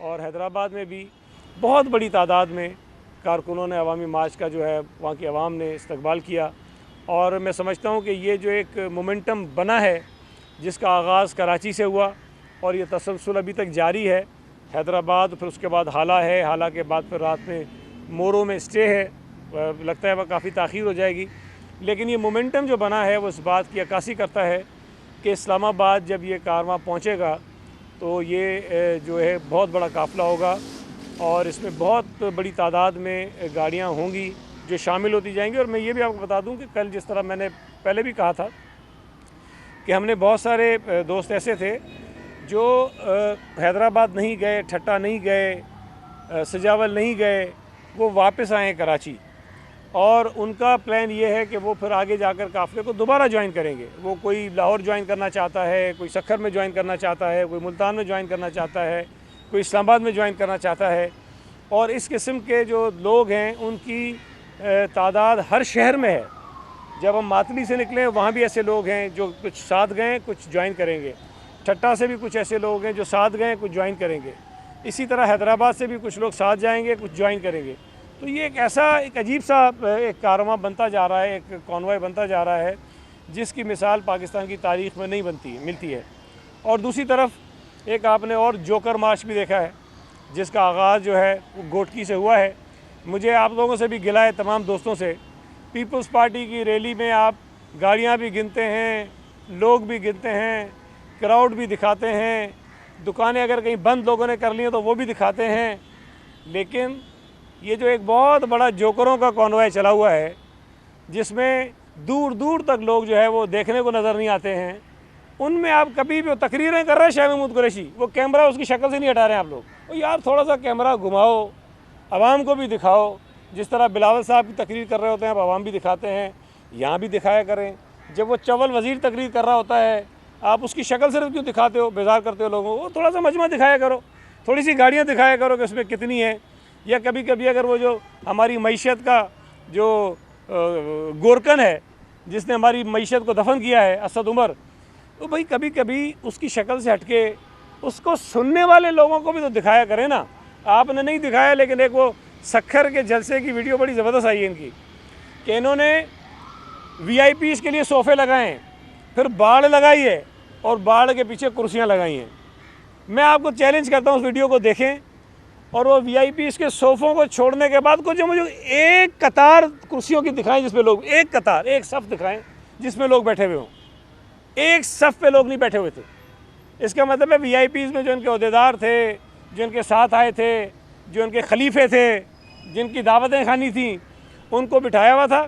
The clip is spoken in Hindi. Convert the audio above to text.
और हैदराबाद में भी बहुत बड़ी तादाद में कारकुनों ने अवामी मार्च का जो है वहाँ की आवाम ने इस्तकबाल किया। और मैं समझता हूँ कि ये जो एक मोमेंटम बना है जिसका आगाज़ कराची से हुआ और ये तसलसल अभी तक जारी है। हैदराबाद, फिर उसके बाद हाला है, हाला के बाद फिर रात में मोरो में स्टे है, लगता है वह काफ़ी ताख़ीर हो जाएगी। लेकिन ये मोमेंटम जो बना है वो इस बात की अक्कासी करता है कि इस्लामाबाद जब ये कारवां पहुँचेगा तो ये जो है बहुत बड़ा काफ़िला होगा और इसमें बहुत बड़ी तादाद में गाड़ियाँ होंगी जो शामिल होती जाएंगी। और मैं ये भी आपको बता दूं कि कल जिस तरह मैंने पहले भी कहा था कि हमने बहुत सारे दोस्त ऐसे थे जो हैदराबाद नहीं गए, ठट्टा नहीं गए, सजावल नहीं गए, वो वापस आए कराची और उनका प्लान ये है कि वो फिर आगे जाकर काफ़िले को दोबारा ज्वाइन करेंगे। वो कोई लाहौर ज्वाइन करना चाहता है, कोई सक्खर में ज्वाइन करना चाहता है, कोई मुल्तान में ज्वाइन करना चाहता है, कोई इस्लामाबाद में ज्वाइन करना चाहता है। और इस किस्म के जो लोग हैं उनकी तादाद हर शहर में है। जब हम मातली से निकले वहाँ भी ऐसे लोग हैं जो कुछ साथ गए, कुछ ज्वाइन करेंगे। ठट्टा से भी कुछ ऐसे लोग हैं जो साथ गए, कुछ ज्वाइन करेंगे। इसी तरह हैदराबाद से भी कुछ लोग साथ जाएंगे, कुछ ज्वाइन करेंगे। तो ये एक अजीब सा एक कारवां बनता जा रहा है, एक कॉन्वॉय बनता जा रहा है जिसकी मिसाल पाकिस्तान की तारीख़ में नहीं मिलती है। और दूसरी तरफ एक आपने और जोकर मार्च भी देखा है जिसका आगाज़ जो है वो गोटकी से हुआ है। मुझे आप लोगों से भी गिला है, तमाम दोस्तों से, पीपल्स पार्टी की रैली में आप गाड़ियाँ भी गिनते हैं, लोग भी गिनते हैं, क्राउड भी दिखाते हैं, दुकानें अगर कहीं बंद लोगों ने कर ली हैं तो वो भी दिखाते हैं। लेकिन ये जो एक बहुत बड़ा जोकरों का कॉन्वॉय चला हुआ है जिसमें दूर दूर तक लोग जो है वो देखने को नज़र नहीं आते हैं, उनमें आप कभी भी तकरीरें कर रहे हैं शाह महमूद कुरैशी, वो कैमरा उसकी शक्ल से नहीं हटा रहे हैं आप लोग। तो यार थोड़ा सा कैमरा घुमाओ, आवाम को भी दिखाओ। जिस तरह बिलावल साहब की तकरीर कर रहे होते हैं, अब आवाम भी दिखाते हैं, यहाँ भी दिखाया करें। जब वो चवल वज़ीर तकरीर कर रहा होता है आप उसकी शक्ल सिर्फ क्यों दिखाते हो, बेजार करते हो लोगों को। थोड़ा सा मजमा दिखाया करो, थोड़ी सी गाड़ियाँ दिखाया करो कि उसमें कितनी है। या कभी कभी अगर वो जो हमारी मईशत का जो गोरकन है जिसने हमारी मईशत को दफन किया है, असद उमर, तो भाई कभी कभी उसकी शक्ल से हटके उसको सुनने वाले लोगों को भी तो दिखाया करें ना। आपने नहीं दिखाया। लेकिन एक वो सक्खर के जलसे की वीडियो बड़ी ज़बरदस्त आई है इनकी कि इन्होंने वीआईपीज़ के लिए सोफ़े लगाए हैं, फिर बाड़ लगाई है और बाड़ के पीछे कुर्सियां लगाई हैं। मैं आपको चैलेंज करता हूँ उस वीडियो को देखें और वो वीआईपीज़ के सोफ़ों को छोड़ने के बाद कुछ मुझे एक कतार कुर्सियों की दिखाएं जिसमें लोग, एक कतार, एक सफ़ दिखाएं जिसमें लोग बैठे हुए हों। एक सफ़ पे लोग नहीं बैठे हुए थे। इसका मतलब है वीआईपीज़ में जो इनके ओहदेदार थे, जो इनके साथ आए थे, जो इनके खलीफे थे, जिनकी दावतें खानी थी, उनको बिठाया हुआ था।